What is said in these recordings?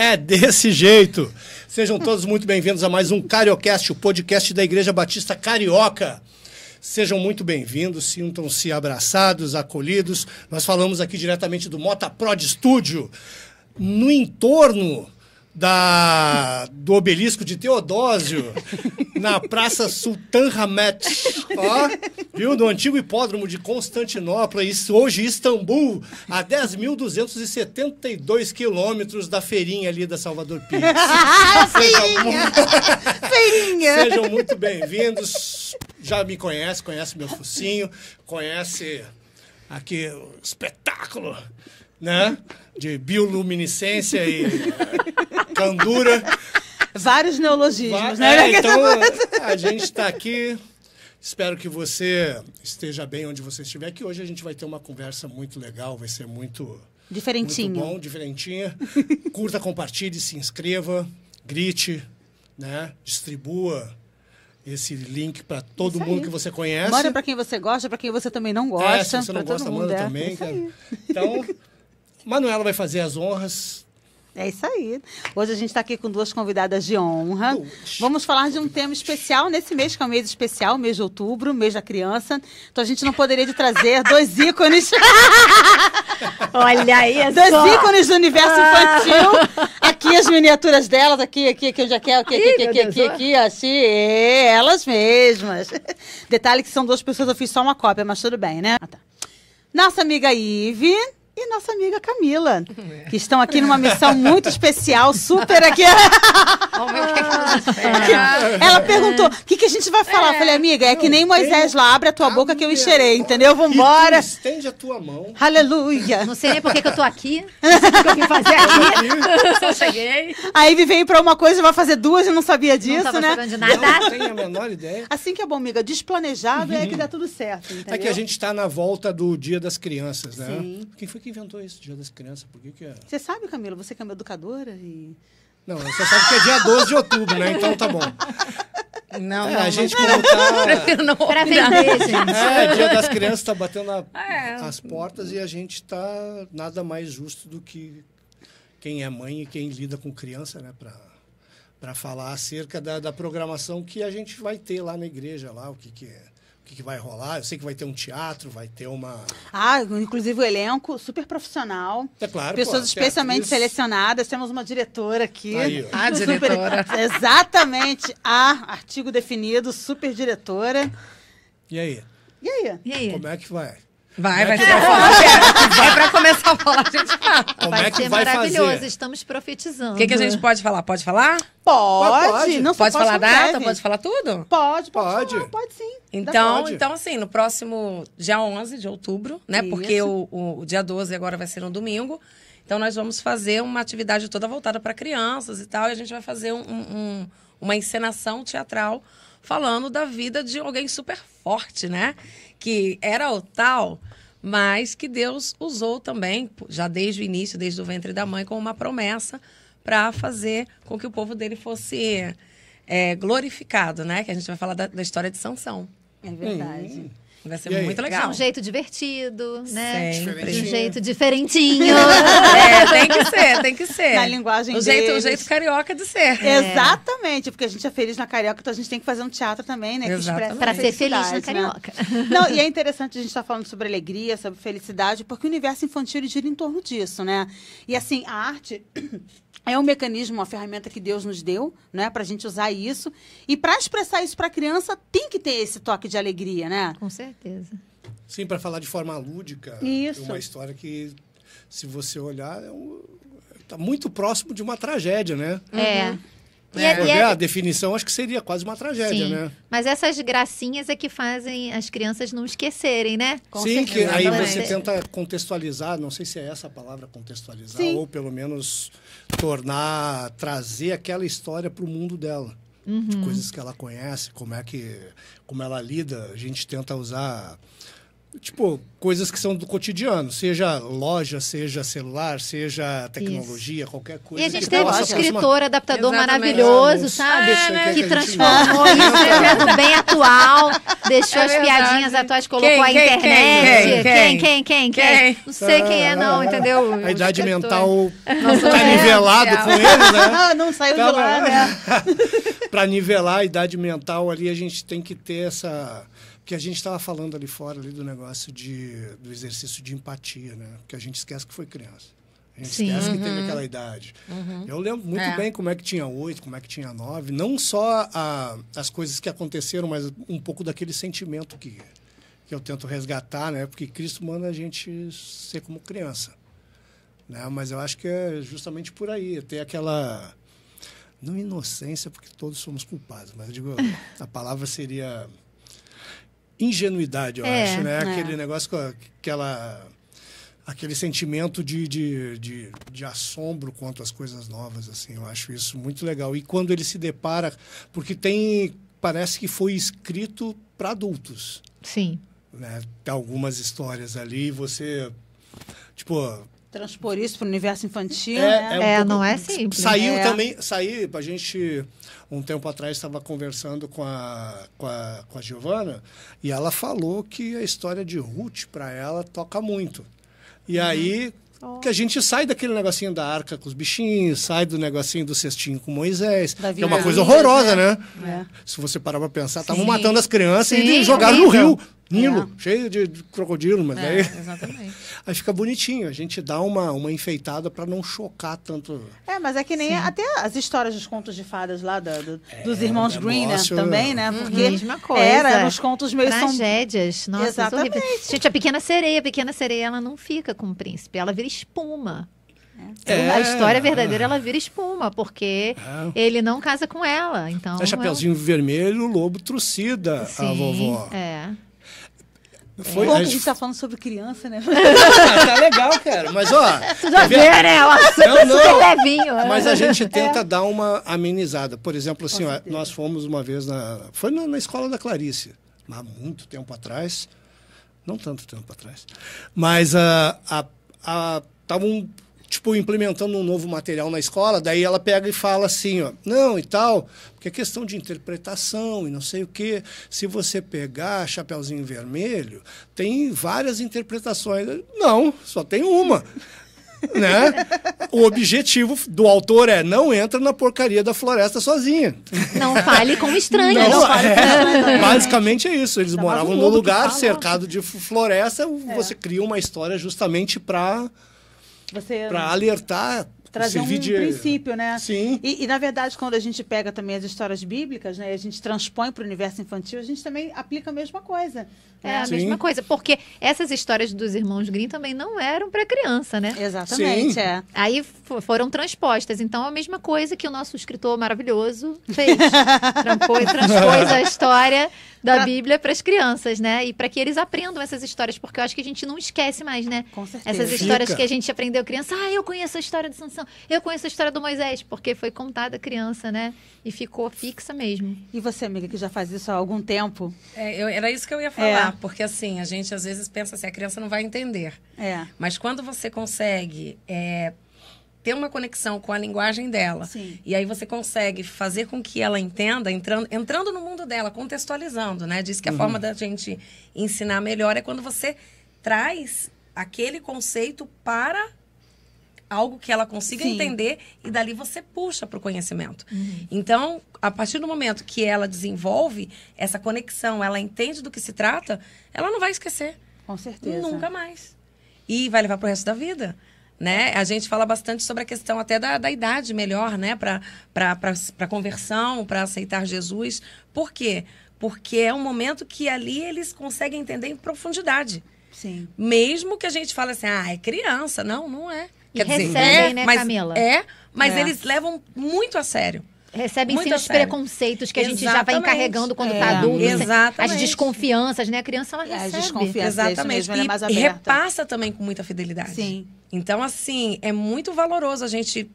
É desse jeito. Sejam todos muito bem-vindos a mais um Cariocast, o podcast da Igreja Batista Carioca. Sejam muito bem-vindos, sintam-se abraçados, acolhidos. Nós falamos aqui diretamente do Mota Prod Studio, no entorno do obelisco de Teodósio, na Praça Sultan Ahmet, viu? Do antigo hipódromo de Constantinopla, hoje Istambul, a 10.272 quilômetros da feirinha ali da Salvador Pires. Feirinha! Sejam muito bem-vindos. Já me conhece meu focinho, conhece aqui o espetáculo, né? De bioluminescência e candura. Vários neologismos, né? Então, a gente está aqui. Espero que você esteja bem onde você estiver, que hoje a gente vai ter uma conversa muito legal, vai ser muito Diferentinho. muito bom, diferentinha. Curta, compartilhe, se inscreva, grite, né? Distribua esse link para todo mundo que você conhece. Manda para quem você gosta, para quem você também não gosta. Se você não gosta, todo manda mundo, também. Cara. Então, Manuela vai fazer as honras. É isso aí. Hoje a gente está aqui com duas convidadas de honra. Vamos falar de um tema especial nesse mês, que é um mês especial, mês de outubro, mês da criança. Então a gente não poderia de trazer dois ícones. Olha aí, dois ícones do universo infantil. Aqui as miniaturas delas, aqui, onde é que é? Aqui, assim, elas mesmas. Detalhe que são duas pessoas, eu fiz só uma cópia, mas tudo bem, né? Tá. Nossa amiga Ive e nossa amiga Camila, que estão aqui numa missão muito especial, super aqui. Ela perguntou, o que a gente vai falar? Eu falei, amiga, é que nem Moisés lá, abre a tua boca que eu encherei, entendeu? Vambora. Estende a tua mão. Aleluia. Não sei nem por que eu tô aqui, não sei o que eu vim fazer aqui, só cheguei. A Ivy veio pra uma coisa e vai fazer duas e não sabia disso, Não tava né? sabendo de nada. Não tenho a menor ideia. Assim que é bom, amiga, desplanejado é que dá tudo certo, entendeu? É que a gente está na volta do Dia das Crianças, né? Sim. Quem foi que inventou isso, Dia das Crianças? Por que é? Você sabe, Camila, você que é uma educadora e... Não, você sabe que é dia 12 de outubro, né? Então tá bom. Não, A gente como tá... prefiro não Pra opinar. vender, gente. Dia das Crianças está batendo as portas e a gente está nada mais justo do que quem é mãe e quem lida com criança, né? Para falar acerca da programação que a gente vai ter lá na igreja, lá, o que vai rolar. Eu sei que vai ter um teatro, vai ter uma... inclusive o elenco super profissional. É claro, Pessoas especialmente selecionadas. Temos uma diretora aqui. Aí, ó. A diretora. Exatamente. Artigo definido, super diretora. E aí? E aí? E aí? Como é que vai? Vai ser é pra começar a falar, a gente fala. Como é que ser vai maravilhoso, fazer? estamos profetizando. O que a gente pode falar? Pode falar? Pode. Não só Pode falar a como data? deve. Pode falar tudo? Pode. Pode. Falar, pode sim. Então, Pode. assim, no próximo dia 11 de outubro, né? Isso. Porque o dia 12 agora vai ser no domingo. Então, nós vamos fazer uma atividade toda voltada para crianças e tal. E a gente vai fazer uma encenação teatral falando da vida de alguém super forte, né? Que era o tal, mas que Deus usou também, já desde o início, desde o ventre da mãe, como uma promessa para fazer com que o povo dele fosse glorificado, né? Que a gente vai falar da história de Sansão. É verdade. Vai ser E aí? muito De legal. um jeito divertido, né? Sempre. De um jeito diferentinho. Tem que ser. Na linguagem o deles. jeito carioca de ser. Exatamente, porque a gente é feliz na Carioca, então a gente tem que fazer um teatro também, né? Que expressa Exatamente. Pra ser feliz na felicidade, né? Carioca. Não, e é interessante a gente estar falando sobre alegria, sobre felicidade, porque o universo infantil ele gira em torno disso, né? E assim, a arte é um mecanismo, uma ferramenta que Deus nos deu, né? Pra gente usar isso. E para expressar isso pra criança, tem que ter esse toque de alegria, né? Com certeza. Sim, para falar de forma lúdica. Isso. É uma história que, se você olhar, está muito próximo de uma tragédia, né? É. Porque a definição acho que seria quase uma tragédia, Sim. né? Mas essas gracinhas é que fazem as crianças não esquecerem, né? Com Sim, que certeza. aí Exatamente. você tenta contextualizar, não sei se é essa a palavra contextualizar, Sim. ou pelo menos trazer aquela história para o mundo dela. Uhum. De coisas que ela conhece, como ela lida. A gente tenta usar tipo, coisas que são do cotidiano, seja loja, seja celular, seja tecnologia, qualquer coisa. E a gente que teve um possa escritor, adaptador Exatamente. maravilhoso, sabe? né, que que a gente- transformou isso no bem atual, deixou É as verdade. piadinhas atuais, colocou Quem, a quem, internet. quem? Quem? Não sei quem é, não, entendeu? A idade O escritor. mental Nossa, tá é. nivelado com eles, né? Ah, não saiu de lá, né? Para nivelar a idade mental ali, a gente tem que ter essa... Porque a gente estava falando ali fora ali do negócio do exercício de empatia, né? Porque a gente esquece que foi criança. A gente Sim. esquece que teve aquela idade. Eu lembro muito É. bem como é que tinha 8, como é que tinha 9. Não só as coisas que aconteceram, mas um pouco daquele sentimento que eu tento resgatar, né? Porque Cristo manda a gente ser como criança. Né? Mas eu acho que é justamente por aí. Ter aquela... Não inocência, porque todos somos culpados. Mas eu digo, a palavra seria... ingenuidade, eu acho, né? Aquele negócio com aquele sentimento de assombro quanto às coisas novas, assim, eu acho isso muito legal. E quando ele se depara, porque parece que foi escrito para adultos, Sim. né? Tem algumas histórias ali, você, tipo... Transpor isso para o universo infantil, né? pouco- não é simples. Saiu É. também, a gente, um tempo atrás, estava conversando com a Giovana e ela falou que a história de Ruth, para ela, toca muito. E aí, que a gente sai daquele negocinho da arca com os bichinhos, sai do negocinho do cestinho com Moisés, Da que é uma vida coisa deles, horrorosa, né? É. Se você parar para pensar, estavam Sim. matando as crianças Sim, e jogaram no horrível. rio, Nilo, cheio de crocodilo, mas aí... Exatamente. Aí fica bonitinho, a gente dá uma enfeitada para não chocar tanto. É, mas é que nem até as histórias dos contos de fadas lá dos irmãos Green, né? negócio- Também, né? Porque Mesma coisa. eram os contos meio são... Tragédias. Nossa, Exatamente. horrível. Gente, a Pequena Sereia, ela não fica com o príncipe, ela vira espuma. É. A história verdadeira, ela vira espuma, porque ele não casa com ela. Então, É Chapeuzinho Vermelho, o lobo trucida, Sim, a vovó. É. Foi, Bom a que a gente- gente tá falando sobre criança, né? tá legal, cara. Mas, ó... Já vê, né? O assunto Não, é não. super levinho. Mas a gente tenta dar uma amenizada. Por exemplo, assim, ó, nós fomos uma vez foi na escola da Clarice, há muito tempo atrás, não tanto tempo atrás, mas estavam tipo implementando um novo material na escola, daí ela pega e fala assim, ó, não e tal, porque é questão de interpretação e não sei o quê. Se você pegar Chapeuzinho Vermelho, tem várias interpretações. Não, só tem uma. Né? O objetivo do autor é não entra na porcaria da floresta sozinha. Não fale com estranhos. Não, basicamente é isso. Eles Ainda mais moravam um num lobo que lugar fala. cercado de floresta. Você cria uma história justamente para Você alertar, trazer um servir de princípio, né? Sim. E, na verdade, quando a gente pega também as histórias bíblicas, né? E a gente transpõe para o universo infantil, a gente também aplica a mesma coisa. É a Sim. mesma coisa, porque essas histórias dos irmãos Grimm também não eram para criança, né? Exatamente, Sim. é. Aí foram transpostas. Então, a mesma coisa que o nosso escritor maravilhoso fez. Transpôs a história da Bíblia para as crianças, né? E para que eles aprendam essas histórias, porque eu acho que a gente não esquece mais, né? Com certeza. Essas histórias Fica. que a gente aprendeu criança. Ah, eu conheço a história de Sansão, eu conheço a história do Moisés, porque foi contada criança, né? E ficou fixa mesmo. E você, amiga, que já faz isso há algum tempo? Era isso que eu ia falar, porque assim, a gente às vezes pensa assim, a criança não vai entender. É. Mas quando você consegue ter uma conexão com a linguagem dela, Sim. e aí você consegue fazer com que ela entenda, entrando no mundo dela, contextualizando, né? Diz que a forma da gente ensinar melhor é quando você traz aquele conceito para algo que ela consiga Sim. entender e dali você puxa para o conhecimento. Então, a partir do momento que ela desenvolve essa conexão, ela entende do que se trata, ela não vai esquecer. Com certeza. Nunca mais. E vai levar para o resto da vida. Né? A gente fala bastante sobre a questão até da idade melhor, né? Para conversão, para aceitar Jesus. Por quê? Porque é um momento que ali eles conseguem entender em profundidade. Sim. Mesmo que a gente fale assim, é criança. Não, não é. E recebem, né, mas Camila? Mas É. eles levam muito a sério. Recebem Muito sim a os sério. preconceitos que a gente já vai Exatamente. encarregando quando É. tá adulto. Exatamente. As desconfianças, né? A criança, ela É, as recebe. desconfianças. Isso Exatamente. mesmo, ela é mais E aberta. repassa também com muita fidelidade. Sim. Então, assim, é muito valoroso a gente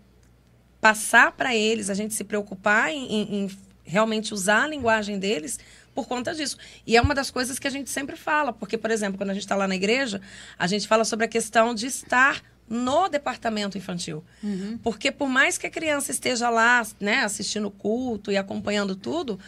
passar para eles, a gente se preocupar em realmente usar a linguagem deles, por conta disso. E é uma das coisas que a gente sempre fala, porque, por exemplo, quando a gente está lá na igreja, a gente fala sobre a questão de estar no departamento infantil. Porque por mais que a criança esteja lá, né, assistindo o culto e acompanhando tudo,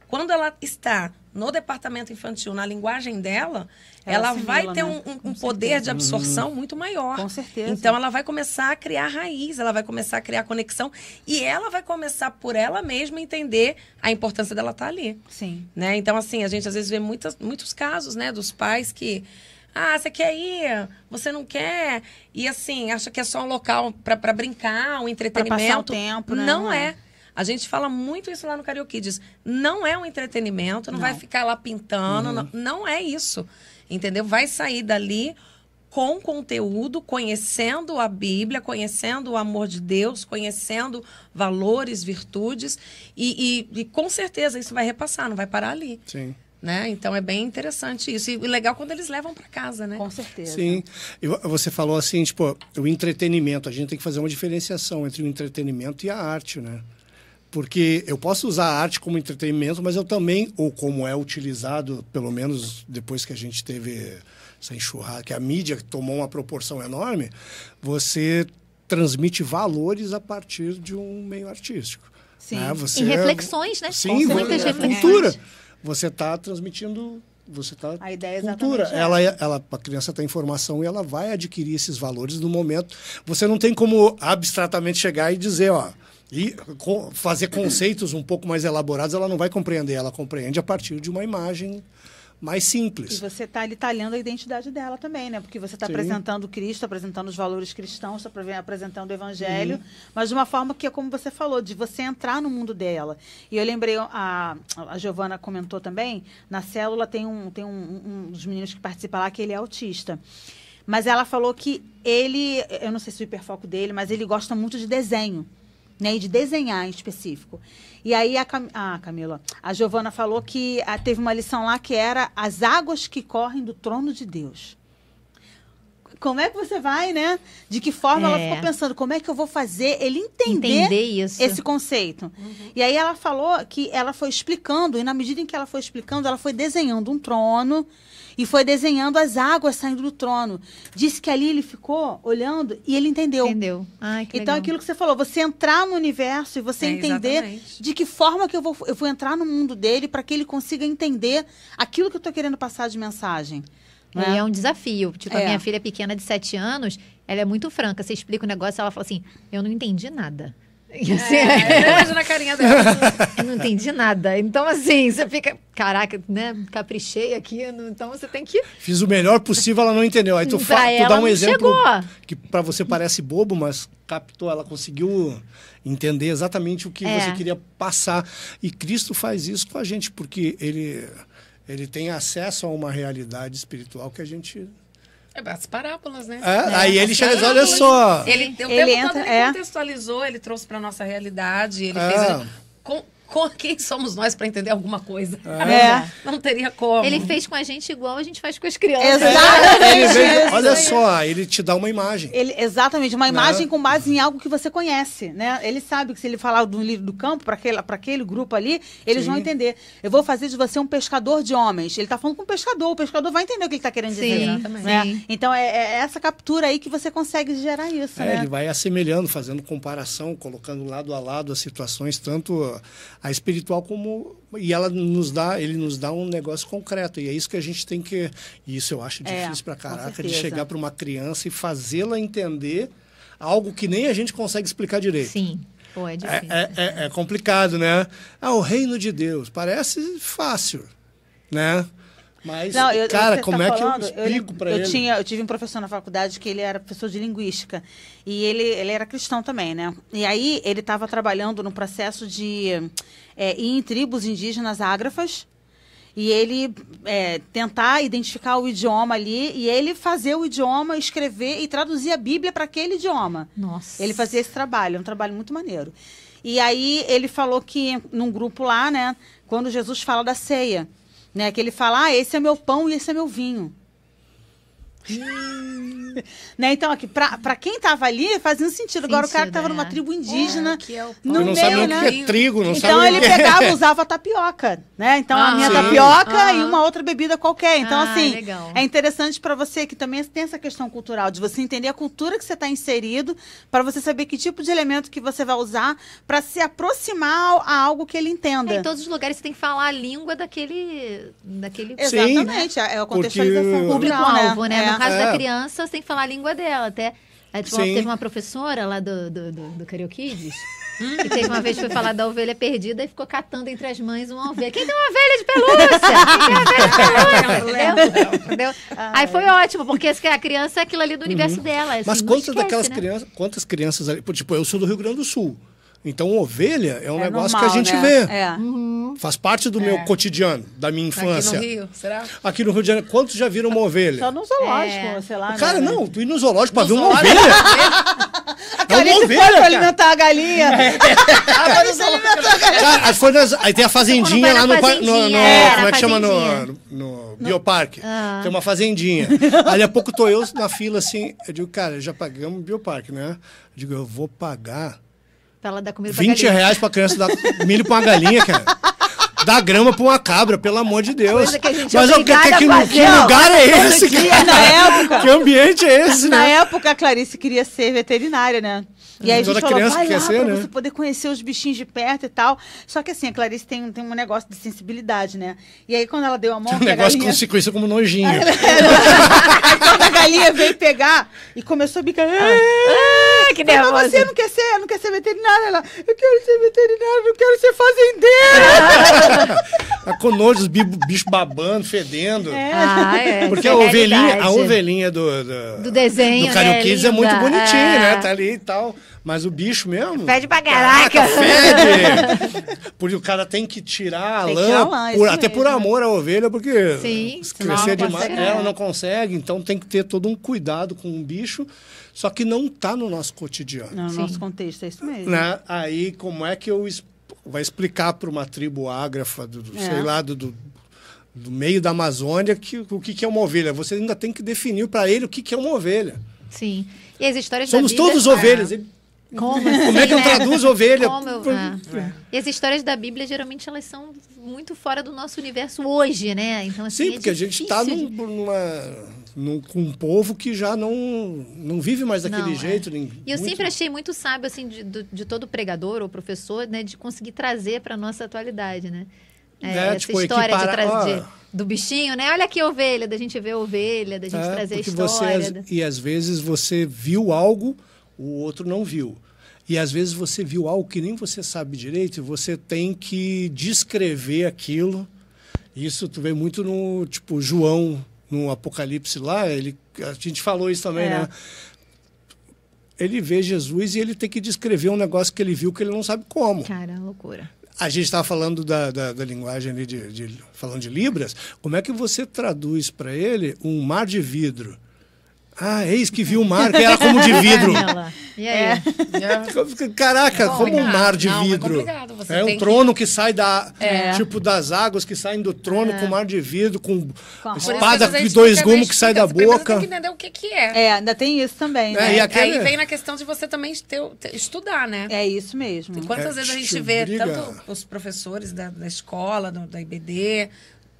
quando ela está no departamento infantil, na linguagem dela, ela assimila, vai ter né? um poder de absorção muito maior. Com certeza. Então, ela vai começar a criar raiz, ela vai começar a criar conexão e ela vai começar por ela mesma entender a importância dela estar ali. Sim. Né? Então, assim, a gente às vezes vê muitos casos, né, dos pais que... Ah, você quer ir? Você não quer? E assim, acha que é só um local para brincar, um entretenimento. Pra passar o tempo, né? Não é. A gente fala muito isso lá no Carioquides. Não é um entretenimento, não vai ficar lá pintando, não é isso. Entendeu? Vai sair dali com conteúdo, conhecendo a Bíblia, conhecendo o amor de Deus, conhecendo valores, virtudes. E com certeza isso vai repassar, não vai parar ali. Sim. Né? Então é bem interessante isso. E legal quando eles levam para casa, né? Com certeza. Sim. E você falou assim, tipo, o entretenimento. A gente tem que fazer uma diferenciação entre o entretenimento e a arte, né? Porque eu posso usar a arte como entretenimento, mas eu também, ou como é utilizado, pelo menos depois que a gente teve essa enxurrada, que a mídia tomou uma proporção enorme, você transmite valores a partir de um meio artístico. Sim. Né? E reflexões, né? Sim, Muitas reflexões. cultura. Você está transmitindo... Você está A ideia é cultura. exatamente A criança tem informação e ela vai adquirir esses valores no momento. Você não tem como abstratamente chegar e dizer, ó, e fazer conceitos um pouco mais elaborados, ela não vai compreender. Ela compreende a partir de uma imagem mais E simples. você está ali talhando a identidade dela também, né? Porque você está Sim. apresentando Cristo, apresentando os valores cristãos, está apresentando o Evangelho, mas de uma forma que é como você falou, de você entrar no mundo dela. E eu lembrei, a Giovana comentou também, na célula tem um dos meninos que participa lá que ele é autista. Mas ela falou que ele, eu não sei se o hiperfoco dele, mas ele gosta muito de desenho. Né, e de desenhar em específico. E aí Camila, a Giovana falou que teve uma lição lá que era as águas que correm do trono de Deus. Como é que você vai, né? De que forma ela ficou pensando, como é que eu vou fazer ele entender isso. esse conceito? E aí ela falou que ela foi explicando, e na medida em que ela foi explicando, ela foi desenhando um trono e foi desenhando as águas saindo do trono. Disse que ali ele ficou olhando e ele entendeu. Entendeu? Ai, que Então, legal. aquilo que você falou, você entrar no universo e você entender exatamente. de que forma que eu vou entrar no mundo dele para que ele consiga entender aquilo que eu estou querendo passar de mensagem. Né? E é um desafio. Tipo, a É. minha filha pequena de 7 anos, ela é muito franca. Você explica o negócio, ela fala assim, eu não entendi nada. E assim, Imagina a carinha dela. eu não entendi nada. Então, assim, você fica, caraca, né? Caprichei aqui. Então, você tem que... Fiz o melhor possível, ela não entendeu. Aí tu Pra dá ela um não exemplo chegou. que para você parece bobo, mas captou, ela conseguiu entender exatamente o que você queria passar. E Cristo faz isso com a gente, porque ele tem acesso a uma realidade espiritual que a gente... As parábolas, né? Aí ele chega e diz, olha só... Ele, o tempo entra, todo ele contextualizou, ele trouxe para nossa realidade, ele fez... Quem somos nós para entender alguma coisa? Não teria como. Ele fez com a gente igual a gente faz com as crianças. Exatamente. Olha só, ele te dá uma imagem. Exatamente, uma imagem com base em algo que você conhece, né? Ele sabe que se ele falar do livro do campo, para aquele grupo ali, eles vão entender. Eu vou fazer de você um pescador de homens. Ele está falando com o pescador vai entender o que ele está querendo dizer. Exatamente. Né? Sim. Então, é essa captura aí que você consegue gerar isso, né? Ele vai assemelhando, fazendo comparação, colocando lado a lado as situações, tanto a espiritual como... E ele nos dá um negócio concreto. E é isso que a gente tem que... E isso eu acho difícil pra caraca, de chegar para uma criança e fazê-la entender algo que nem a gente consegue explicar direito. Sim. Pô, é difícil. É complicado, né? O reino de Deus. Parece fácil, né? Mas, cara, como é que eu explico para ele? Eu tive um professor na faculdade que ele era professor de linguística. E ele era cristão também, né? E aí ele estava trabalhando no processo de ir em tribos indígenas ágrafas e ele tentar identificar o idioma ali e ele fazer o idioma, escrever e traduzir a Bíblia para aquele idioma. Nossa. Ele fazia esse trabalho, é um trabalho muito maneiro. E aí ele falou que num grupo lá, né, quando Jesus fala da ceia, né, que ele fala, esse é meu pão e esse é meu vinho. Né? Então, aqui, pra quem tava ali, fazia um sentido. Agora, o cara que tava numa tribo indígena, que é o no não meio, sabe nem né? o que é trigo, não Então, sabe ele o que é. pegava, usava tapioca, né? Então, a minha Sim. tapioca e uma outra bebida qualquer. Então, assim, legal. é interessante pra você que também tem essa questão cultural, de você entender a cultura que você tá inserido, pra você saber que tipo de elemento que você vai usar pra se aproximar a algo que ele entenda. Em todos os lugares você tem que falar a língua daquele Exatamente, é a contextualização Porque- cultural, público-alvo, né? No caso É. da criança, você tem que falar a língua dela. Até tipo, Sim. teve uma professora lá do Carioquides, que teve uma vez que foi falar da ovelha perdida e ficou catando entre as mães uma ovelha. Quem tem uma ovelha de pelúcia? Quem tem uma ovelha de pelúcia? Entendeu? Aí foi ótimo, porque a criança é aquilo ali do universo dela. Assim, Mas não quantas esquece, daquelas né? crianças, quantas crianças ali, tipo, eu sou do Rio Grande do Sul. Então, ovelha é um negócio normal, que a gente né? vê. É. Faz parte do meu cotidiano, da minha infância. Aqui no Rio, será? Aqui no Rio de Janeiro, quantos já viram uma ovelha? Só no zoológico, sei lá. Cara, né? não, tu ir no zoológico pra ver uma zoológico? ovelha. A Clarice ovelha, foi pra cara. alimentar a galinha. A Clarice alimentou a galinha. Cara, aí, aí tem a fazendinha Quando lá vai no, na no, fazendinha, como é na que chama fazendinha. no Bioparque. Tem uma fazendinha. Ali a pouco tô eu na fila assim, eu digo, cara, já pagamos o Bioparque, né? Eu digo, eu vou pagar Pra ela dar comida pra 20 galinha. reais pra criança dar milho pra uma galinha, cara. Dá grama pra uma cabra, pelo amor de Deus. Coisa que a gente é Mas obrigada a que fazer, lugar é Todo esse, dia, cara? na época. Que ambiente é esse, Na né? época, a Clarice queria ser veterinária, né? E aí a gente Toda falou, criança vai quer lá ser, pra né? você poder conhecer os bichinhos de perto e tal. Só que assim, a Clarice tem um negócio de sensibilidade, né? E aí quando ela deu a mão, Um que a negócio galinha... que se conhece como nojinho. Aí quando a galinha veio pegar e começou a bicar... Ah, que Mas nervoso. você não quer ser veterinária? Ela, eu quero ser veterinária, não quero ser fazendeira. Tá com nojo, os bichos babando, fedendo. Porque essa a é ovelhinha realidade. do desenho, do Carioquides né? é muito Linda. bonitinha, É. né? Tá ali e tal. Mas o bicho mesmo... Fede pra caraca. Fede! Porque o cara tem que tirar a Tem que tirar a lã, lã, isso até por mesmo. amor à ovelha, porque Sim, se senão crescer não demais, consegue, ela né? não consegue. Então tem que ter todo um cuidado com o bicho, só que não tá no nosso cotidiano. No Sim. nosso contexto, é isso mesmo. Né? Aí, como é que eu vai explicar para uma tribo ágrafa, sei lá, do meio da Amazônia, o que é uma ovelha? Você ainda tem que definir para ele o que é uma ovelha. Sim. E as histórias Somos da Bíblia... todos ovelhas. Como é que eu né? traduzo ovelha? E as histórias da Bíblia, geralmente, elas são muito fora do nosso universo hoje, né? Então, assim, Sim, porque a gente está com um povo que já não vive mais daquele Não, jeito. E eu sempre achei muito sábio, assim, de todo pregador ou professor, né? De conseguir trazer para nossa atualidade, né? Essa tipo, história de equiparar, trazer do bichinho, né? Olha aqui a ovelha, da gente ver a ovelha, da gente trazer a porque história. E às vezes você viu algo, o outro não viu. E às vezes você viu algo que nem você sabe direito, e você tem que descrever aquilo. Isso tu vê muito no, tipo, João, no Apocalipse lá, a gente falou isso também, né? Ele vê Jesus e ele tem que descrever um negócio que ele viu que ele não sabe como. Cara, loucura. A gente estava falando da linguagem ali, falando de Libras. Como é que você traduz para ele um mar de vidro? Ah, eis que viu o mar, que era como de vidro. E aí? Caraca, como um mar de Não, é vidro. complicado. Você É um tem trono que sai tipo das águas que saem do trono com mar de vidro, com a espada Por isso que às vezes de 2 a gente gumes que sai da explica, você boca. tem que entender o que é. Ainda tem isso também, né? E aquele... Aí vem na questão de você também estudar, né? É isso mesmo. E quantas vezes a gente vê briga. tanto os professores da escola, da IBD,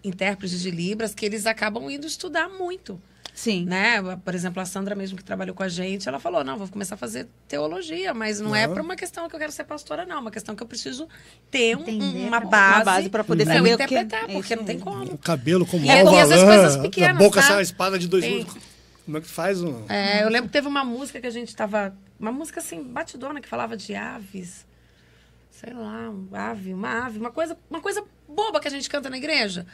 intérpretes de Libras, que eles acabam indo estudar muito. Sim. Né? Por exemplo, a Sandra mesmo que trabalhou com a gente, ela falou, não, vou começar a fazer teologia, mas não é para uma questão que eu quero ser pastora, não. É uma questão que eu preciso ter uma base para poder pra eu saber interpretar, o que... porque não tem como. O cabelo como E essas coisas pequenas, a boca tá? sai uma espada de 2 Tem. gumes. Como é que faz um... Eu lembro que teve uma música que a gente tava... Uma música assim, batidona, que falava de aves. Sei lá, uma coisa boba que a gente canta na igreja.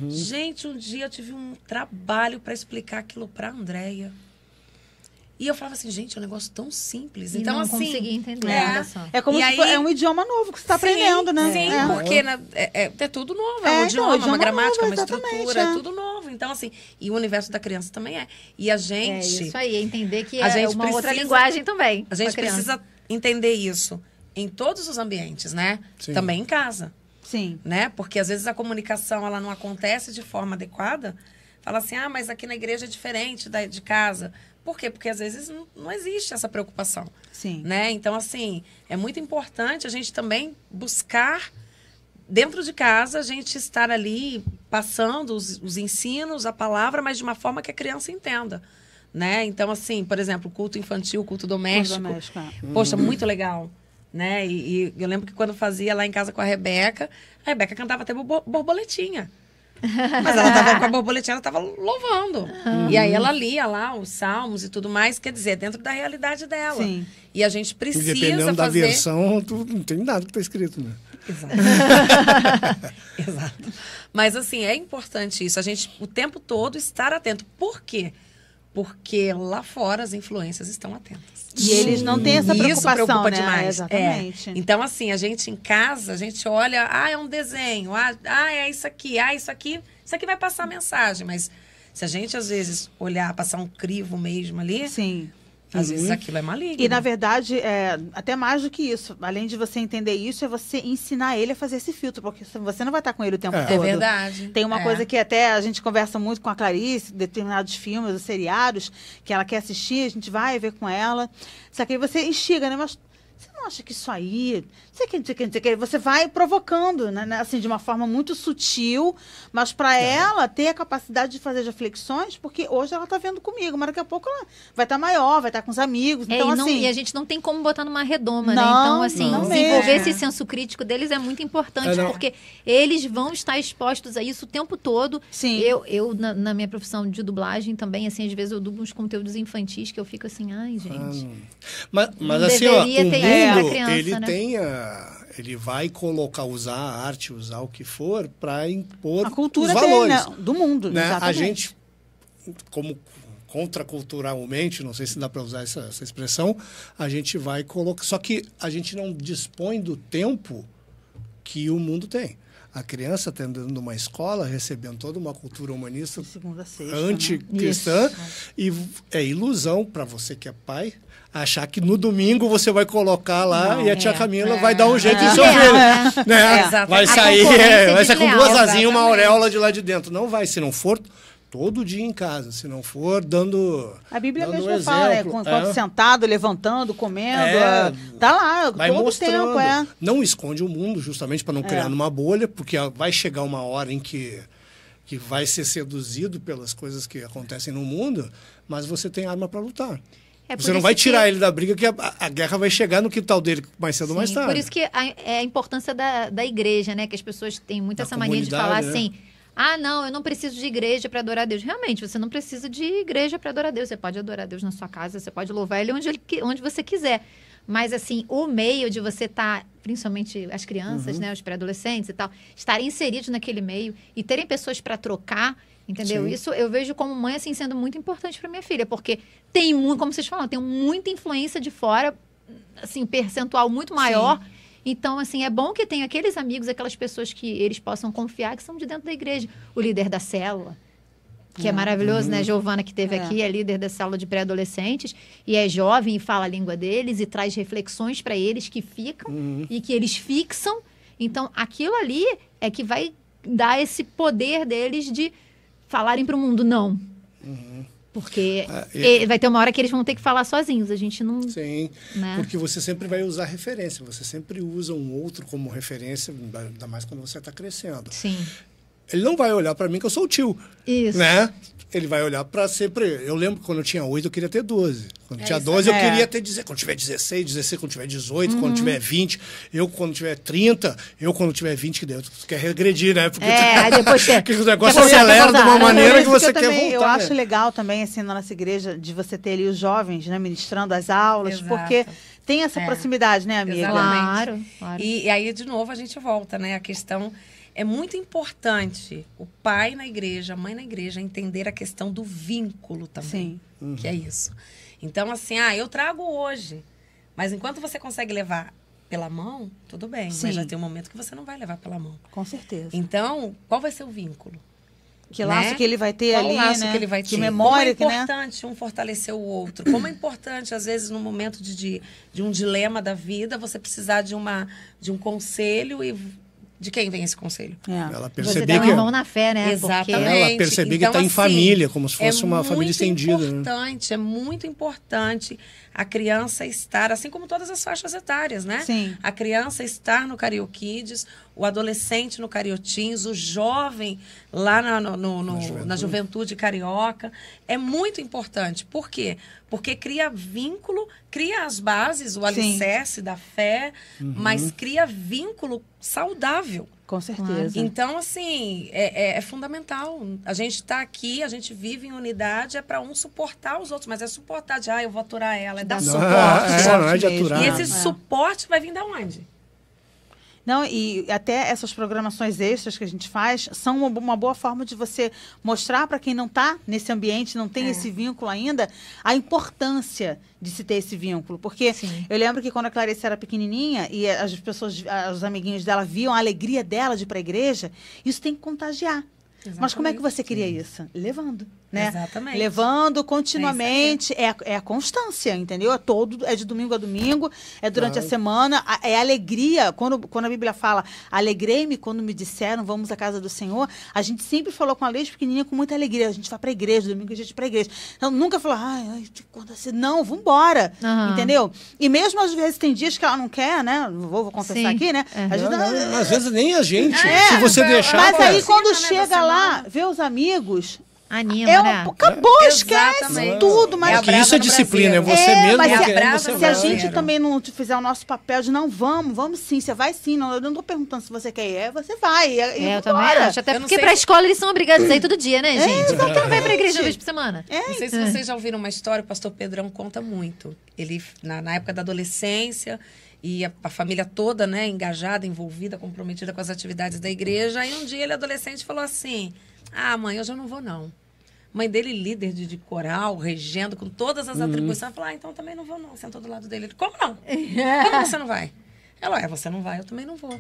Gente, um dia eu tive um trabalho para explicar aquilo para Andréia. E eu falava assim, gente, é um negócio tão simples. E Então, não assim, consegui entender, olha só. É como E se aí- é um idioma novo que você está aprendendo, né? Sim, porque é tudo novo. É É, um então, idioma, idioma uma gramática, novo, uma exatamente, estrutura, é. é tudo novo. Então, assim, e o universo da criança também é. E a gente... É isso aí, entender que A é gente uma outra precisa- linguagem também. A gente pra criança. precisa entender isso em todos os ambientes, né? Sim. Também em casa, Sim. né? Porque às vezes a comunicação ela não acontece de forma adequada. fala assim, mas aqui na igreja é diferente de casa. Por quê? Porque às vezes não existe essa preocupação. Sim. Né? Então, assim, é muito importante a gente também buscar, dentro de casa, a gente estar ali passando os ensinos, a palavra, mas de uma forma que a criança entenda. Né? Então, assim, por exemplo, culto infantil, culto doméstico. Poxa, muito legal. Né? E eu lembro que quando fazia lá em casa com a Rebeca cantava até borboletinha. Mas ela tava com a borboletinha, ela estava louvando. E aí ela lia lá os salmos e tudo mais, quer dizer, dentro da realidade dela. Sim. E a gente precisa dependendo da fazer... versão, não tem nada que está escrito, né? Exato. Exato. Mas assim, é importante isso, a gente o tempo todo estar atento. Por quê? Porque lá fora as influências estão atentas. E eles não têm essa preocupação, isso preocupa né? demais. Exatamente. Então, assim, a gente em casa, a gente olha, é um desenho, é isso aqui, isso aqui vai passar a mensagem. Mas se a gente, às vezes, olhar, passar um crivo mesmo ali, Sim. às vezes aquilo é maligno. E, na verdade, até mais do que isso. Além de você entender isso, é você ensinar ele a fazer esse filtro, porque você não vai estar com ele o tempo todo. É verdade. Tem uma coisa que até a gente conversa muito com a Clarice, determinados filmes ou seriados, que ela quer assistir, a gente vai ver com ela. Só que aí você instiga, né? Mas você não acha que isso aí... Você vai provocando, né? Assim, de uma forma muito sutil, mas para ela ter a capacidade de fazer reflexões, porque hoje ela está vendo comigo, mas daqui a pouco ela vai estar maior, vai estar com os amigos. Então, assim... E a gente não tem como botar numa redoma, né? Não, Então, assim, não desenvolver mesmo. esse senso crítico deles é muito importante, porque eles vão estar expostos a isso o tempo todo. Sim. Eu na minha profissão de dublagem também, assim, às vezes eu dublo uns conteúdos infantis que eu fico assim, ai, gente. Mas Não assim, ó, o deveria ter mundo, isso pra criança, ele né? tem ele vai usar a arte, usar o que for, para impor A cultura os valores. dele, né? Do mundo, Né? A exatamente. gente, como contraculturalmente, não sei se dá para usar essa expressão, a gente vai colocar... Só que a gente não dispõe do tempo que o mundo tem. A criança está dentro de uma escola, recebendo toda uma cultura humanista Segunda a sexta, anticristã, e é ilusão para você que é pai achar que no domingo você vai colocar lá e a tia Camila vai dar um jeito em seu filho. Né? Exato. Vai A sair, concorrência vai sair com desleal. duas asinhas, uma Exatamente. auréola de lá de dentro. Não vai, se não for todo dia em casa, se não for dando A Bíblia dando mesmo fala, né? exemplo. Enquanto sentado, levantando, comendo, tá lá, vai todo o mostrando. tempo, Não esconde o mundo, justamente para não criar numa bolha, porque vai chegar uma hora em que vai ser seduzido pelas coisas que acontecem no mundo, mas você tem arma para lutar. É por Você não isso vai que- tirar ele da briga, que a guerra vai chegar no quintal dele mais cedo ou mais Sim, tarde. por isso que é a importância da igreja, né? Que as pessoas têm muito Da essa mania de falar comunidade, né? assim, não, eu não preciso de igreja para adorar a Deus. Realmente, você não precisa de igreja para adorar a Deus. Você pode adorar a Deus na sua casa, você pode louvar Ele onde você quiser. Mas, assim, o meio de você estar, principalmente as crianças, né, os pré-adolescentes e tal, estarem inseridos naquele meio e terem pessoas para trocar, entendeu? Sim. Isso eu vejo como mãe, assim, sendo muito importante para minha filha, porque tem muito, como vocês falam, tem muita influência de fora, assim, um percentual muito maior. Então, assim, é bom que tenha aqueles amigos, aquelas pessoas que eles possam confiar, que são de dentro da igreja. O líder da célula, que é maravilhoso, né? Giovana, que esteve aqui, é líder da célula de pré-adolescentes, e é jovem e fala a língua deles, e traz reflexões para eles que ficam e que eles fixam. Então, aquilo ali é que vai dar esse poder deles de falarem para o mundo não. Porque vai ter uma hora que eles vão ter que falar sozinhos. A gente não... Sim, né? porque você sempre vai usar referência, você sempre usa um outro como referência, ainda mais quando você está crescendo. Sim. Ele não vai olhar para mim que eu sou o tio, Isso. né? Ele vai olhar para sempre... Eu lembro que quando eu tinha 8, eu queria ter 12. Quando eu tinha 12, eu queria ter... Quando tiver 16, quando tiver 18, quando tiver 20. Eu, quando tiver 30. Eu, quando tiver 20, que Deus quer regredir, né? Porque aí depois porque o negócio acelera de uma maneira que você quer voltar. Eu acho né? legal também, assim, na nossa igreja, de você ter ali os jovens, né, ministrando as aulas, Exato. porque tem essa proximidade, né, amiga? Exatamente. Claro. E aí, de novo, a gente volta, né? A questão é muito importante o pai na igreja, a mãe na igreja, entender a questão do vínculo também. Sim. Que é isso. Então, assim, eu trago hoje. Mas enquanto você consegue levar pela mão, tudo bem. Sim. Mas já tem um momento que você não vai levar pela mão. Com certeza. Então, qual vai ser o vínculo? Que laço né? que ele vai ter Qual ali, laço né? que ele vai ter? Que memória, Como é né? importante um fortalecer o outro. Como é importante, às vezes, no momento de um dilema da vida, você precisar de um conselho e de quem vem esse conselho? Ela Você perceber dá um que irmão na fé, né? Exatamente. ela perceber que Então, está em assim, família, como se fosse uma família estendida. É muito importante a criança estar, assim como todas as faixas etárias, né? Sim. A criança estar no Cario Kids, o adolescente no Carioteens, o jovem lá na juventude carioca. É muito importante. Por quê? Porque cria vínculo, cria as bases, o alicerce da fé, mas cria vínculo saudável. Com certeza. Então, assim, é fundamental. A gente está aqui, a gente vive em unidade, é para um suportar os outros, mas é suportar de, eu vou aturar ela, é dar suporte. Não é de aturar. E esse suporte vai vir da onde? Não, e até essas programações extras que a gente faz são uma boa forma de você mostrar para quem não está nesse ambiente, não tem esse vínculo ainda, a importância de se ter esse vínculo. Porque eu lembro que quando a Clarice era pequenininha e as pessoas, os amiguinhos dela viam a alegria dela de ir para a igreja, isso tem que contagiar. Exatamente. Mas como é que você queria isso? Levando, né? Exatamente. Levando continuamente. É a constância, entendeu? É de domingo a domingo, é durante a semana. É alegria. Quando a Bíblia fala, alegrei-me quando me disseram, vamos à casa do Senhor, a gente sempre falou com a Leite pequenininha com muita alegria. A gente vai para a igreja, domingo a gente vai para a igreja. Então, nunca falou, quando assim, não, vambora. Entendeu? E mesmo às vezes tem dias que ela não quer, né? Vou confessar aqui, né? Às vezes nem a gente. Se você deixar. Mas aí quando chega lá, vê os amigos. Anima, né? Acabou, esquece Exatamente. tudo. Mas Isso é disciplina, é você mesmo mas querendo, você se vai. a gente também não fizer o nosso papel de não, vamos sim, você vai sim. Não, eu não tô perguntando se você quer ir, você vai. Eu também acho. Até porque pra escola eles são obrigados a ir todo dia, né, gente? Por que não vai pra igreja uma vez por semana? Não sei se vocês já ouviram uma história, o pastor Pedrão conta muito. Ele, na época da adolescência, e a família toda, né, engajada, envolvida, comprometida com as atividades da igreja. Aí um dia ele, adolescente, falou assim, mãe, hoje eu não vou não. Mãe dele, líder de coral, regendo, com todas as atribuições, falou, então também não vou não. Sentou do lado dele. Ele, como não? Como você não vai? Ela, você não vai, eu também não vou.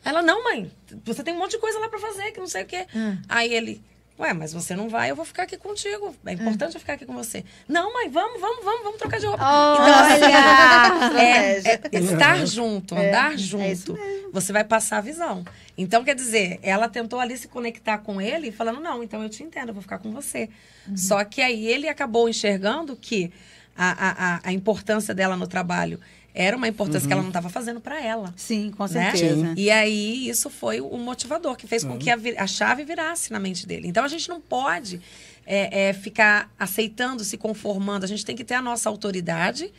Ela, não, mãe, você tem um monte de coisa lá pra fazer, que não sei o quê. Aí ele, mas você não vai, eu vou ficar aqui contigo. É importante eu ficar aqui com você. Não, mãe, vamos trocar de roupa. Então, estar junto, andar junto, você vai passar a visão. Então, quer dizer, ela tentou ali se conectar com ele, falando, não, então eu te entendo, eu vou ficar com você. Só que aí ele acabou enxergando que a importância dela no trabalho era uma importância que ela não estava fazendo para ela. Sim, com né? certeza. E aí, isso foi o motivador que fez com que a chave virasse na mente dele. Então, a gente não pode ficar aceitando, se conformando. A gente tem que ter a nossa autoridade,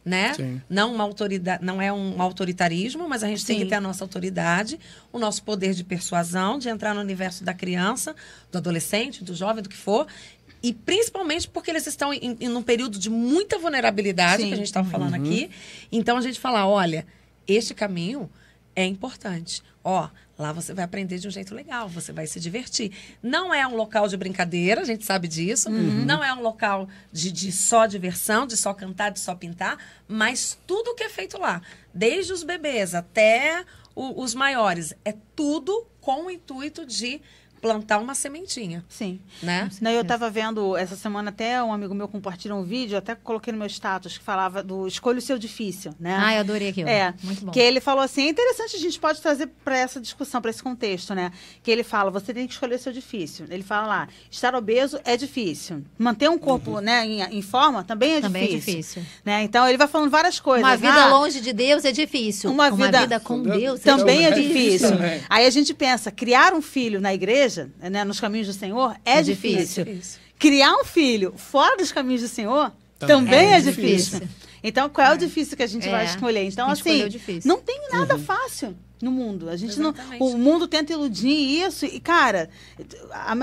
né? Não uma autoridade, não é um autoritarismo, mas a gente tem que ter a nossa autoridade, o nosso poder de persuasão, de entrar no universo da criança, do adolescente, do jovem, do que for. E principalmente porque eles estão em um período de muita vulnerabilidade, que a gente estava falando aqui. Então, a gente fala, olha, este caminho é importante. Lá você vai aprender de um jeito legal, você vai se divertir. Não é um local de brincadeira, a gente sabe disso. Não é um local de só diversão, de só cantar, de só pintar. Mas tudo que é feito lá, desde os bebês até os maiores, é tudo com o intuito de plantar uma sementinha. Sim. Né? Não, eu estava vendo, essa semana até um amigo meu compartilhou um vídeo, até coloquei no meu status, que falava do escolha o seu difícil, né? Eu adorei aquilo. Muito bom. Que ele falou assim, é interessante, a gente pode trazer para essa discussão, para esse contexto, né? Que ele fala, você tem que escolher o seu difícil. Ele fala lá, estar obeso é difícil. Manter um corpo né, em forma também é difícil. Né? Então, ele vai falando várias coisas. Uma vida longe de Deus é difícil. Uma vida com Deus também é difícil. Aí a gente pensa, criar um filho na igreja, né, nos caminhos do Senhor, é difícil. Criar um filho fora dos caminhos do Senhor também é difícil. Então, qual é o difícil que a gente vai escolher? Então, assim, não tem nada fácil no mundo. A gente o mundo tenta iludir isso e, cara,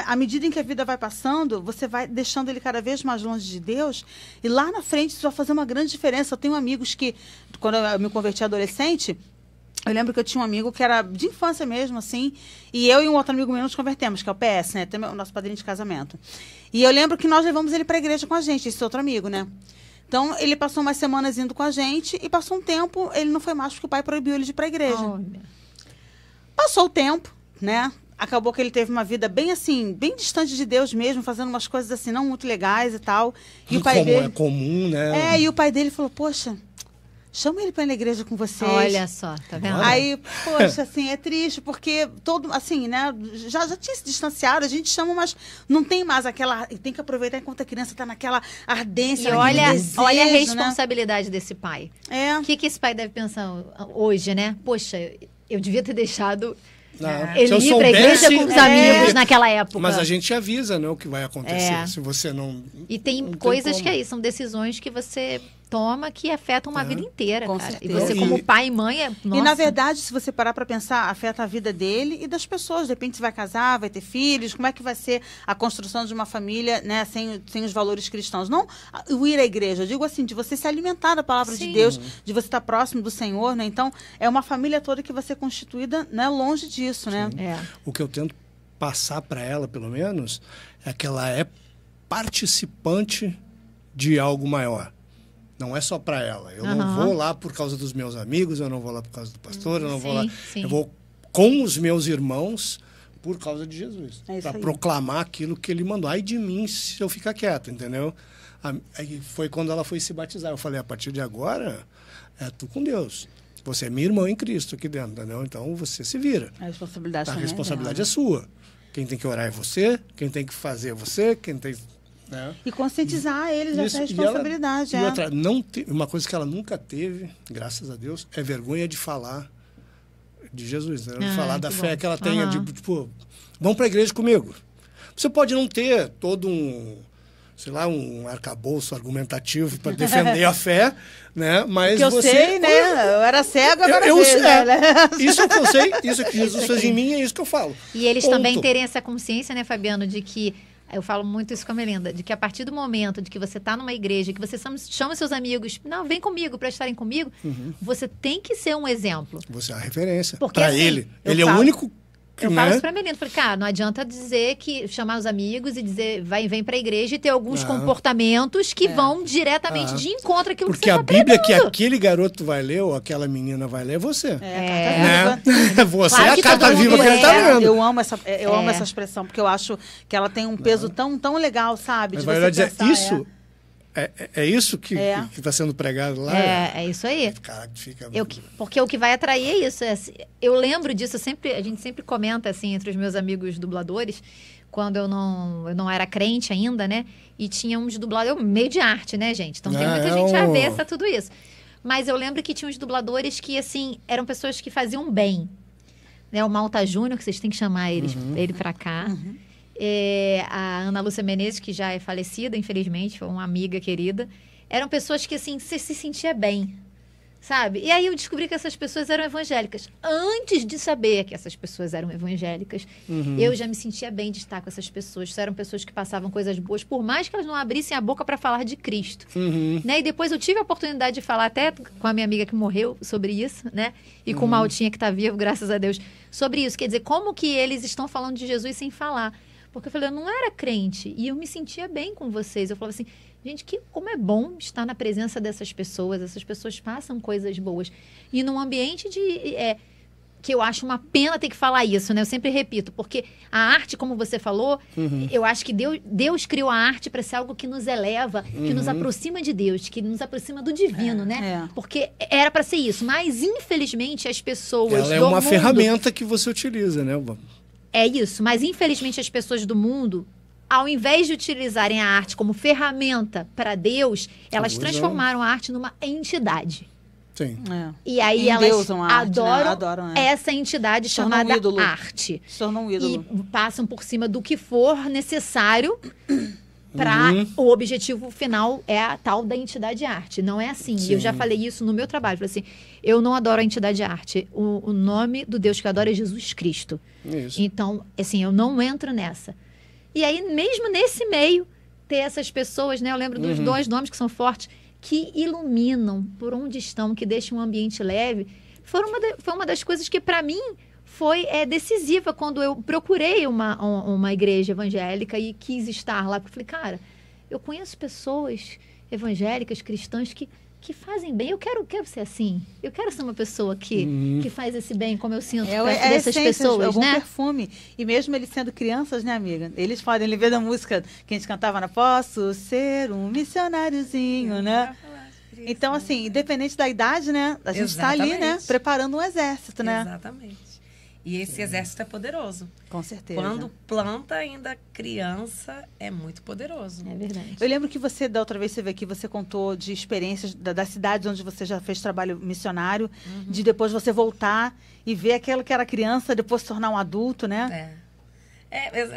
à medida em que a vida vai passando, você vai deixando ele cada vez mais longe de Deus e lá na frente isso vai fazer uma grande diferença. Eu tenho amigos que, quando eu me converti adolescente, eu lembro que eu tinha um amigo que era de infância mesmo, assim, e eu e um outro amigo meu nos convertemos, que é o PS, né? Tem o nosso padrinho de casamento. E eu lembro que nós levamos ele para a igreja com a gente, esse outro amigo, né? Então, ele passou umas semanas indo com a gente e passou um tempo, ele não foi mais porque o pai proibiu ele de ir para a igreja. Passou o tempo, né? Acabou que ele teve uma vida bem assim, bem distante de Deus mesmo, fazendo umas coisas assim, não muito legais e tal. E o pai dele... É comum, né? E o pai dele falou, poxa... chama ele para ir na igreja com vocês. Olha só, tá vendo? Aí, poxa, assim, é triste, porque todo, assim, né, já tinha se distanciado, a gente chama, mas não tem mais aquela, tem que aproveitar enquanto a criança tá naquela ardência, E naquele olha, desejo, olha a né? responsabilidade desse pai. É. O que esse pai deve pensar hoje, né? Poxa, eu devia ter deixado Não. ele Se eu ir pra igreja soubesse, com os amigos eu- naquela época. Mas a gente avisa, né, o que vai acontecer. É. Se você não... E tem não coisas como. que é isso, são decisões que você toma que afetam uma vida inteira, Com cara. E certeza. você, E- como pai e mãe, E, na nossa. verdade, se você parar para pensar, afeta a vida dele e das pessoas. De repente, você vai casar, vai ter filhos. Como é que vai ser a construção de uma família, né, sem os valores cristãos? Não o ir à igreja. Eu digo assim, de você se alimentar da palavra de Sim. Deus, de você estar próximo do Senhor, né? Então, é uma família toda que vai ser constituída, né, longe disso, né? É. O que eu tento passar para ela, pelo menos, é que ela é participante de algo maior. Não é só para ela. Eu não Aham. vou lá por causa dos meus amigos, eu não vou lá por causa do pastor, eu não vou lá. Sim. Eu vou com os meus irmãos por causa de Jesus. É isso Para aí. proclamar aquilo que ele mandou. Ai de mim se eu ficar quieto, entendeu? Aí foi quando ela foi se batizar. Eu falei, a partir de agora, é tu com Deus. Você é minha irmã em Cristo aqui dentro, entendeu? Então você se vira. A responsabilidade A também responsabilidade é é sua. Quem tem que orar é você, quem tem que fazer é você, quem tem... Né? E conscientizar eles dessa Isso, responsabilidade. E outra, não uma coisa que ela nunca teve, graças a Deus, é vergonha de falar de Jesus, né? De Ah, falar da que fé bom. que ela tem. Aham. Tipo, vão para a igreja comigo. Você pode não ter todo sei lá, um arcabouço argumentativo para defender a fé, né? Mas Que eu você... sei, né? Eu era cego, agora Eu vejo, sei, né? isso que eu sei, isso que Jesus fez em mim, é isso que eu falo. E eles Ponto. também terem essa consciência, né, Fabiano, de que eu falo muito isso com a Melinda, de que a partir do momento de que você está numa igreja, que você chama seus amigos, não, vem comigo para estarem comigo, você tem que ser um exemplo. Você é a referência Porque, para assim, ele. eu Ele é falo- o único que, Eu falo né? isso pra Melinda, falei, cara, não adianta dizer que chamar os amigos e dizer, vem pra igreja e ter alguns comportamentos que vão diretamente de encontro àquilo Porque que você a tá Bíblia que pregando. aquele garoto vai ler ou aquela menina vai ler é você. É, carta viva. Né? Você Claro é a que carta todo viva mundo que ele tá é. lendo. Eu amo essa expressão, porque eu acho que ela tem um peso tão legal, sabe? Mas De vai você lá dizer, pensar, isso é isso que É. está sendo pregado lá? É isso aí. Cara, fica... Porque o que vai atrair é isso. Eu lembro disso, a gente sempre comenta assim entre os meus amigos dubladores, quando eu não era crente ainda, né? E tinha uns dubladores, meio de arte, né, gente? Então tem muita gente avessa a tudo isso. Mas eu lembro que tinha uns dubladores que, assim, eram pessoas que faziam bem. Né? O Malta Júnior, que vocês têm que chamar ele pra cá. A Ana Lúcia Menezes, que já é falecida, infelizmente, foi uma amiga querida. Eram pessoas que, assim, você se sentia bem, sabe? E aí eu descobri que essas pessoas eram evangélicas. Antes de saber que essas pessoas eram evangélicas, eu já me sentia bem de estar com essas pessoas. Eram pessoas que passavam coisas boas, por mais que elas não abrissem a boca para falar de Cristo. Né? E depois eu tive a oportunidade de falar até com a minha amiga que morreu sobre isso, né? E com o Maltinha que está vivo, graças a Deus, sobre isso. Quer dizer, como que eles estão falando de Jesus sem falar? Porque eu falei, eu não era crente e eu me sentia bem com vocês. Eu falava assim, gente, como é bom estar na presença dessas pessoas. Essas pessoas passam coisas boas. E num ambiente que eu acho uma pena ter que falar isso, né? Eu sempre repito, porque a arte, como você falou, eu acho que Deus criou a arte para ser algo que nos eleva, que nos aproxima de Deus, que nos aproxima do divino, né? Porque era para ser isso. Mas, infelizmente, as pessoas Ela é do uma mundo... ferramenta que você utiliza, né? É isso, mas infelizmente as pessoas do mundo, ao invés de utilizarem a arte como ferramenta para Deus, elas Usam. transformaram a arte numa entidade. Sim. E aí elas Endeusam a arte, né? adoram Adoram, essa entidade Se tornam um chamada ídolo. arte. Se tornou um ídolo. E passam por cima do que for necessário para o objetivo final é a tal da entidade arte. Não é assim. Sim. Eu já falei isso no meu trabalho. Falei assim, eu não adoro a entidade arte. O nome do Deus que eu adoro é Jesus Cristo. Isso. Então, assim, eu não entro nessa. E aí, mesmo nesse meio, ter essas pessoas, né? Eu lembro dos dois nomes que são fortes, que iluminam por onde estão, que deixam um ambiente leve. Foi uma das coisas que, para mim, foi decisiva quando eu procurei uma igreja evangélica e quis estar lá. Porque eu falei, cara, eu conheço pessoas evangélicas, cristãs, que fazem bem. Eu quero ser assim. Eu quero ser uma pessoa que faz esse bem, como eu sinto perto dessas pessoas, algum né? perfume. E mesmo eles sendo crianças, né, amiga? Eles podem lembrar da música que a gente cantava na Posso Ser um Missionáriozinho, né? Beatriz. Então, assim, independente da idade, né? A gente está ali, né? Exatamente. Preparando um exército, né? Exatamente. E esse exército é poderoso. Com certeza. Quando planta ainda criança, é muito poderoso. É verdade. Eu lembro que você, da outra vez você veio aqui, você contou de experiências das cidades onde você já fez trabalho missionário, de depois você voltar e ver aquilo que era criança, depois se tornar um adulto, né?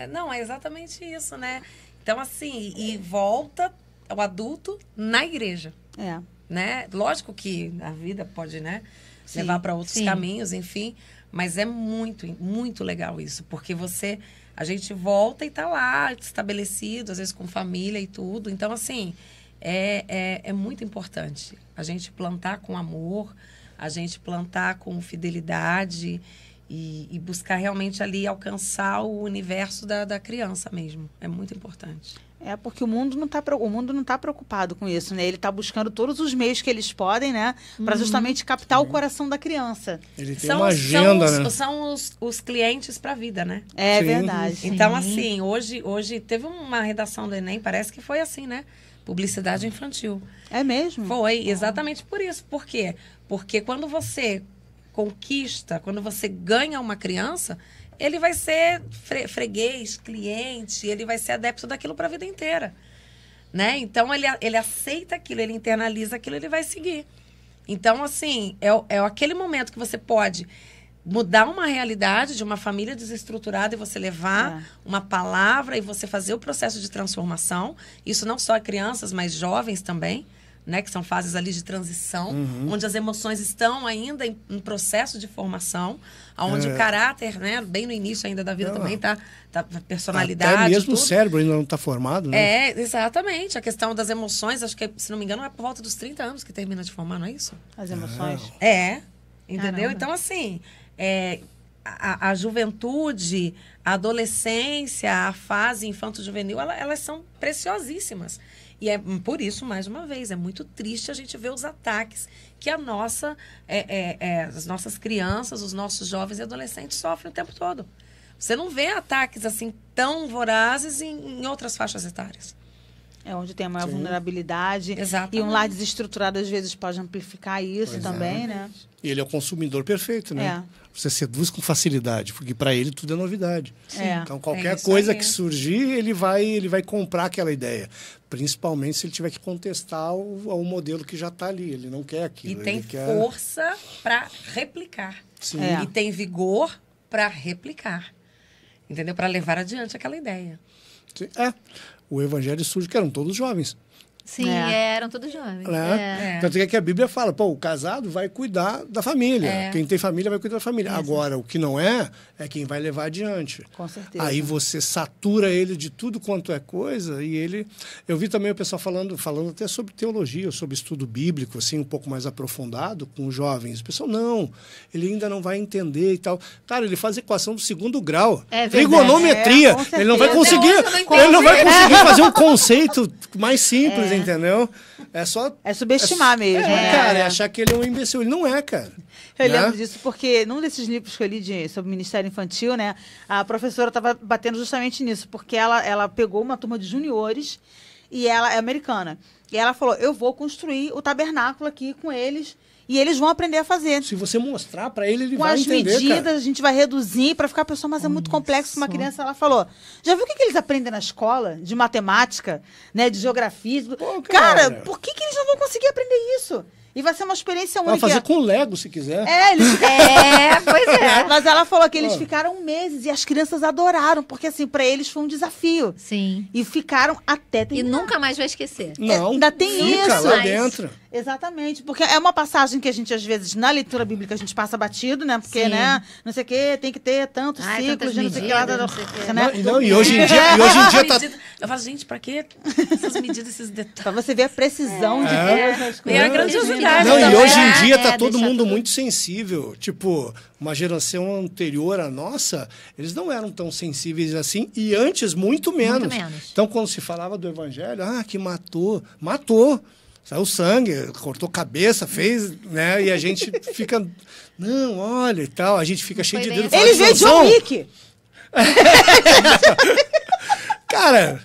Não, é exatamente isso, né? Então, assim, e volta o adulto na igreja, É. né? Lógico que a vida pode, né, Sim, levar para outros sim. caminhos, enfim, mas é muito, muito legal isso, porque a gente volta e tá lá, estabelecido, às vezes com família e tudo. Então, assim, é muito importante a gente plantar com amor, a gente plantar com fidelidade e buscar realmente ali alcançar o universo da criança mesmo. É muito importante. É porque o mundo não tá preocupado com isso, né? Ele está buscando todos os meios que eles podem, né? Para justamente captar o coração da criança. Ele tem uma agenda, né? São os clientes para a vida, né? É Sim. verdade. Então, assim, hoje teve uma redação do Enem, parece que foi assim, né? Publicidade infantil. É mesmo? Foi, exatamente por isso. Por quê? Porque quando você conquista, quando você ganha uma criança, ele vai ser freguês, cliente, ele vai ser adepto daquilo para a vida inteira, né? Então, ele aceita aquilo, ele internaliza aquilo, ele vai seguir. Então, assim, é aquele momento que você pode mudar uma realidade de uma família desestruturada e você levar uma palavra e você fazer o processo de transformação. Isso não só a crianças, mas jovens também, né, que são fases ali de transição, onde as emoções estão ainda em processo de formação, onde o caráter, né, bem no início ainda da vida também tá personalidade. Até mesmo tudo. o cérebro ainda não está formado, né? Exatamente. A questão das emoções, acho que, se não me engano, é por volta dos 30 anos que termina de formar, não é isso? As emoções. Entendeu? Caramba. Então, assim, a juventude, a adolescência, a fase infanto-juvenil, elas são preciosíssimas. E é por isso, mais uma vez, é muito triste a gente ver os ataques que as nossas crianças, os nossos jovens e adolescentes sofrem o tempo todo. Você não vê ataques assim tão vorazes em outras faixas etárias. É onde tem a maior vulnerabilidade. Exatamente. E um lar desestruturado, às vezes, pode amplificar isso também, né? E ele é o consumidor perfeito, né? Você seduz com facilidade, porque para ele tudo é novidade. Então, qualquer isso coisa aí. que surgir, ele vai comprar aquela ideia. Principalmente se ele tiver que contestar o modelo que já está ali. Ele não quer aquilo. E tem ele quer... força para replicar. Sim. É. E tem vigor para replicar. Entendeu? Para levar adiante aquela ideia. Sim. O evangelho surge que eram todos jovens. Sim, eram todos jovens. Né? Tanto que a Bíblia fala, o casado vai cuidar da família. Quem tem família vai cuidar da família. Agora, o que não é quem vai levar adiante. Com certeza. Aí você satura ele de tudo quanto é coisa e ele... Eu vi também o pessoal falando até sobre teologia, sobre estudo bíblico, assim, um pouco mais aprofundado com os jovens. O pessoal, não, ele ainda não vai entender e tal. Cara, ele faz equação do 2º grau. É verdade. Trigonometria. Com Ele não vai certeza. conseguir... Até hoje eu não Ele não vai conseguir fazer um conceito mais simples, entendeu? É só... É subestimar mesmo. Cara, é achar que ele é um imbecil. Ele não é, cara. Eu Né? lembro disso porque num desses livros que eu li sobre o Ministério Infantil, né, a professora estava batendo justamente nisso, porque ela pegou uma turma de juniores e ela é americana. E ela falou, eu vou construir o tabernáculo aqui com eles e eles vão aprender a fazer. Se você mostrar pra ele, ele Com vai as entender, medidas, cara. a gente vai reduzir para ficar a pessoa, mas é muito complexo para uma criança. Ela falou, já viu o que eles aprendem na escola? De matemática, né, de geografia? Pô, cara, cara, por que eles não vão conseguir aprender isso? E vai ser uma experiência única. Vai fazer com Lego, se quiser. Eles Pois é. Mas ela falou que eles ficaram meses e as crianças adoraram, porque assim, para eles foi um desafio. Sim. E ficaram até E terminar. nunca mais vai esquecer. Não, ainda tem fica isso. lá Mas- dentro. Exatamente, porque é uma passagem que a gente, às vezes, na leitura bíblica, a gente passa batido, né? Porque, Sim. né, não sei o quê, tem que ter tantos ciclos, tantas de não sei o que lá. medidas, não sei o quê. Né? Não, e hoje em dia tá... Eu falo, gente, pra que essas medidas, esses detalhes? Pra você ver a precisão de Deus nas E a coisas. grandiosidade Não, e também. hoje em dia É, tá todo deixar mundo tudo- muito sensível. Tipo, uma geração anterior à nossa, eles não eram tão sensíveis assim, e antes muito menos. menos. Então, quando se falava do evangelho, que matou. Saiu sangue, cortou cabeça, fez, né? E a gente fica, não, olha e tal, a gente fica cheio de foi dedo. bem fala Ele de veio de Sansão. John Wick. Cara,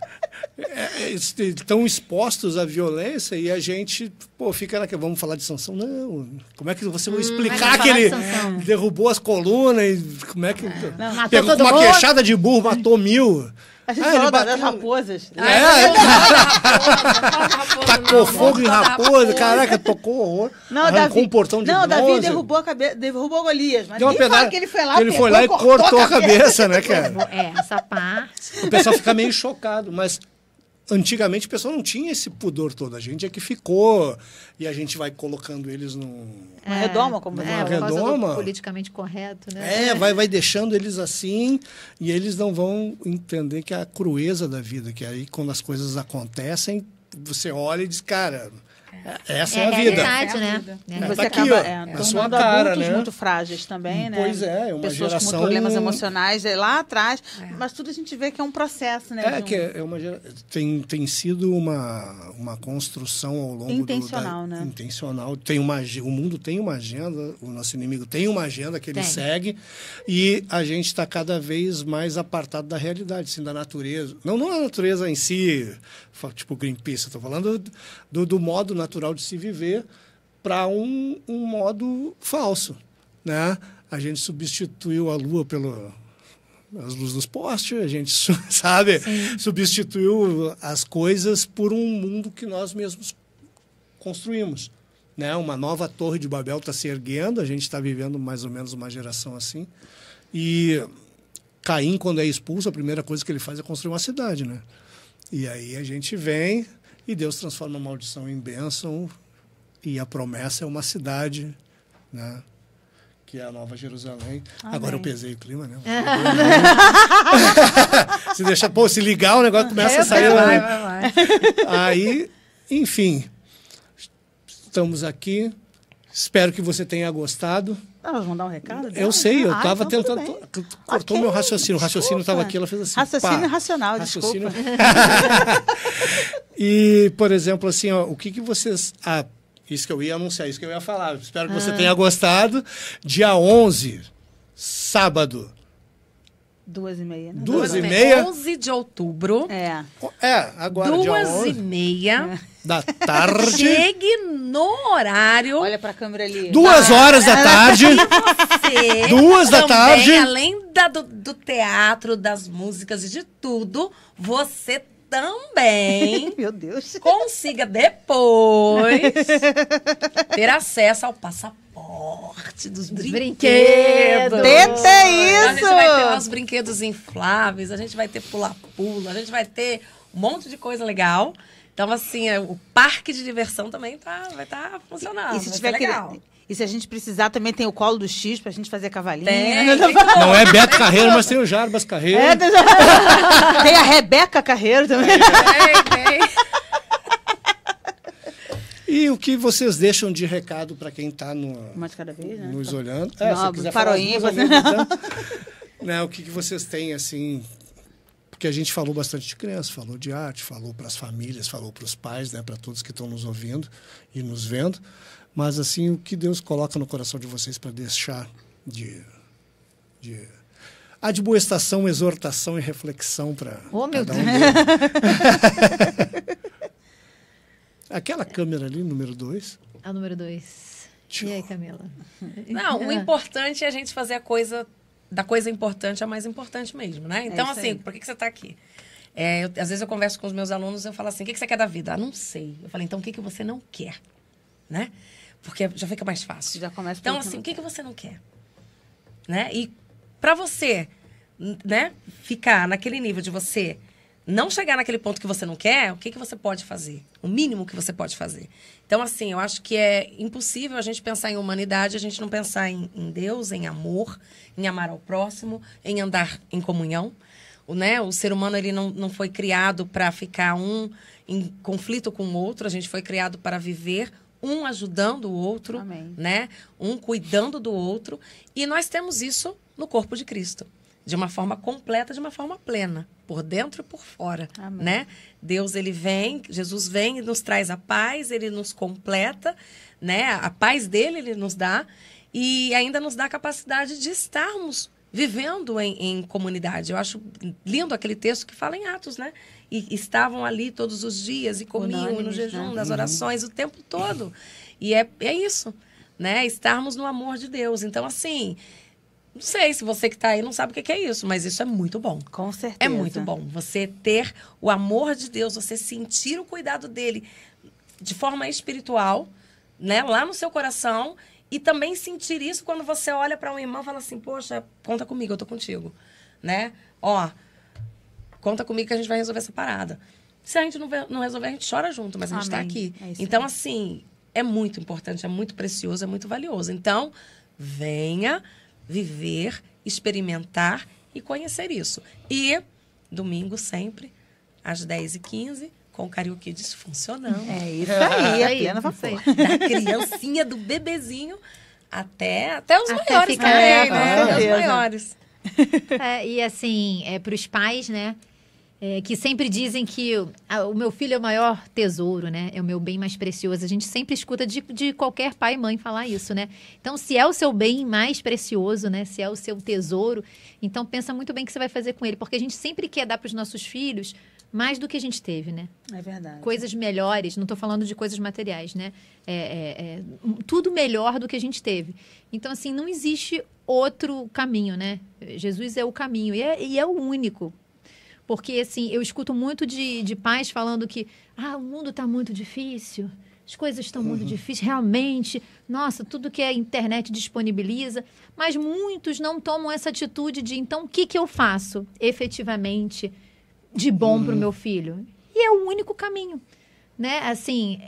estão expostos à violência e a gente, fica naquela, vamos falar de Sansão? Não, como é que você vai explicar que ele derrubou as colunas e como é que... Pegou com uma queixada de burro, matou 1000. A gente falou das raposas. Tacou fogo em raposa, caraca, tocou horror. Arrancou um portão de bronze. Davi derrubou Golias, mas deu uma fala que ele foi lá, e cortou a cabeça, né, cara? Essa parte. O pessoal fica meio chocado, mas antigamente o pessoal não tinha esse pudor todo. A gente é que ficou e a gente vai colocando eles uma redoma, como por causa do politicamente correto, né? Vai deixando eles assim e eles não vão entender que é a crueza da vida, que aí quando as coisas acontecem, você olha e diz, cara, essa é a vida. Verdade, né? Você tá aqui, acaba na sua cara, adultos né? muito frágeis também, né? Pois é, uma pessoas geração... com problemas emocionais lá atrás, mas tudo a gente vê que é um processo, né? Tem sido uma construção ao longo intencional, né? Intencional. O mundo tem uma agenda, o nosso inimigo tem uma agenda que ele segue e a gente está cada vez mais apartado da realidade, assim, da natureza. Não a natureza em si, tipo Greenpeace, estou falando do modo natural de se viver para um modo falso, né? A gente substituiu a Lua pelas luzes dos postes, a gente, sabe? Sim. Substituiu as coisas por um mundo que nós mesmos construímos, né? Uma nova torre de Babel está se erguendo, a gente está vivendo mais ou menos uma geração assim. E Caim, quando é expulso, a primeira coisa que ele faz é construir uma cidade, né? E aí a gente vem e Deus transforma a maldição em bênção e a promessa é uma cidade, né? Que é a Nova Jerusalém. Amém. Agora eu pesei o clima, né? Se ligar, o negócio começa a sair. Vai. Aí, enfim, estamos aqui. Espero que você tenha gostado. Nós vamos dar um recado? Eu sei, eu estava tentando... Cortou meu raciocínio. O raciocínio estava aqui, ela fez assim. Raciocínio racional, desculpa. E, por exemplo, assim, o que vocês... Isso que eu ia anunciar, isso que eu ia falar. Espero que você tenha gostado. Dia 11, sábado. 2h30, né? 2h30. 11 de outubro. Agora, dia 11. 2h30. Da tarde. Chegue no horário. Olha pra câmera ali. 2 horas da tarde. Você 2 da tarde. Além do teatro, das músicas e de tudo, você também meu Deus, consiga depois ter acesso ao passaporte dos brinquedos. Tenta isso! A gente vai ter lá os brinquedos infláveis, a gente vai ter pula-pula, a gente vai ter um monte de coisa legal. Então, assim, o parque de diversão também vai estar funcionando. E se tiver legal. E se a gente precisar, também tem o colo do X pra gente fazer cavalinho. Não é Beto Carreiro, mas tem o Jarbas Carreiro. Tem a Rebeca Carreiro também. Tem. E o que vocês deixam de recado para quem está uma de cada vez, né? Nos olhando? Se quiser falar né? O que vocês têm, assim... Porque a gente falou bastante de criança, falou de arte, falou para as famílias, falou para os pais, né? Para todos que estão nos ouvindo e nos vendo. Mas, assim, o que Deus coloca no coração de vocês para deixar de admoestação, exortação e reflexão para meu cada Deus. Aquela câmera ali, número 2. A número 2. E aí, Camila? Não, o importante é a gente fazer a coisa, da coisa importante a mais importante mesmo, né? Então, assim, por que você está aqui? Às vezes eu converso com os meus alunos e eu falo assim, o que você quer da vida? Não sei. Eu falo, então, o que você não quer? Né? Porque já fica mais fácil. Já começa então, assim, o que você não quer? Né? E para você, né, ficar naquele nível de você não chegar naquele ponto que você não quer, o que você pode fazer? O mínimo que você pode fazer. Então, assim, eu acho que é impossível a gente pensar em humanidade, a gente não pensar em Deus, em amor, em amar ao próximo, em andar em comunhão. O ser humano ele não foi criado para ficar em conflito com o outro, a gente foi criado para viver um ajudando o outro, Amém. Né? Um cuidando do outro. E nós temos isso no corpo de Cristo. De uma forma completa, de uma forma plena. Por dentro e por fora. Amém. Né? Deus, ele vem, Jesus vem e nos traz a paz, ele nos completa, né? A paz dele, ele nos dá. E ainda nos dá a capacidade de estarmos vivendo em comunidade. Eu acho lindo aquele texto que fala em Atos, né? e estavam ali todos os dias e comiam Unânimes, no jejum, né? nas orações, o tempo todo. E é isso, né? Estarmos no amor de Deus. Então, assim, não sei se você que está aí não sabe o que é isso, mas isso é muito bom. Com certeza. É muito bom. Você ter o amor de Deus, você sentir o cuidado dele de forma espiritual, né? Lá no seu coração. E também sentir isso quando você olha para um irmão e fala assim, poxa, conta comigo, eu tô contigo, né? Ó, conta comigo que a gente vai resolver essa parada. Se a gente não resolver, a gente chora junto, mas a gente tá Amém. aqui. É isso Então, aí. assim, é muito importante, é muito precioso, é muito valioso. Então, venha viver, experimentar e conhecer isso. E, domingo sempre, às 10h15, com o Carioquids funcionando. É isso aí, Aí, a plena isso aí. vapor. Da criancinha, do bebezinho, até os Até maiores ficar, também, com né? Até os certeza. maiores. E assim, para os pais, né? Que sempre dizem que o meu filho é o maior tesouro, né? É o meu bem mais precioso. A gente sempre escuta de qualquer pai e mãe falar isso, né? Então, se é o seu bem mais precioso, né? Se é o seu tesouro, então pensa muito bem o que você vai fazer com ele. Porque a gente sempre quer dar para os nossos filhos mais do que a gente teve, né? É verdade. Coisas melhores, não estou falando de coisas materiais, né? Tudo melhor do que a gente teve. Então, assim, não existe outro caminho, né? Jesus é o caminho e é o único. Porque, assim, eu escuto muito de pais falando que o mundo está muito difícil, as coisas estão muito difíceis, realmente, nossa, tudo que a internet disponibiliza, mas muitos não tomam essa atitude de, então, o que eu faço efetivamente de bom para o meu filho? E é o único caminho, né? Assim,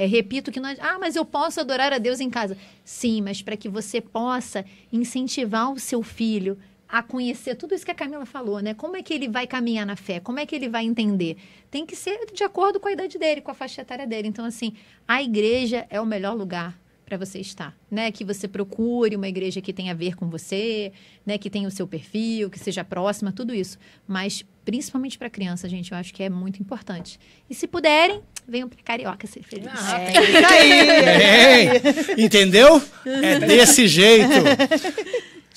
repito que nós... mas eu posso adorar a Deus em casa. Sim, mas para que você possa incentivar o seu filho a conhecer tudo isso que a Camila falou, né? Como é que ele vai caminhar na fé? Como é que ele vai entender? Tem que ser de acordo com a idade dele, com a faixa etária dele. Então, assim, a igreja é o melhor lugar para você estar, né? Que você procure uma igreja que tenha a ver com você, né? Que tenha o seu perfil, que seja próxima, tudo isso. Mas, principalmente para criança, gente, eu acho que é muito importante. E se puderem, venham para Carioca ser feliz. Isso aí. Entendeu? É desse jeito.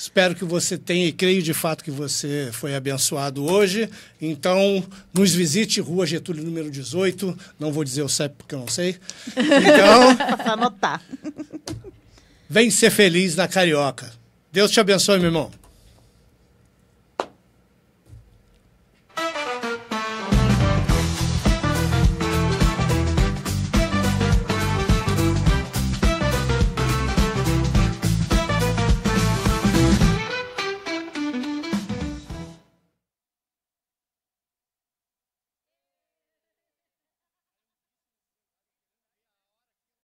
Espero que você tenha, e creio de fato que você foi abençoado hoje. Então, nos visite, Rua Getúlio, número 18. Não vou dizer o CEP porque eu não sei. Então, Pra anotar. vem ser feliz na Carioca. Deus te abençoe, meu irmão.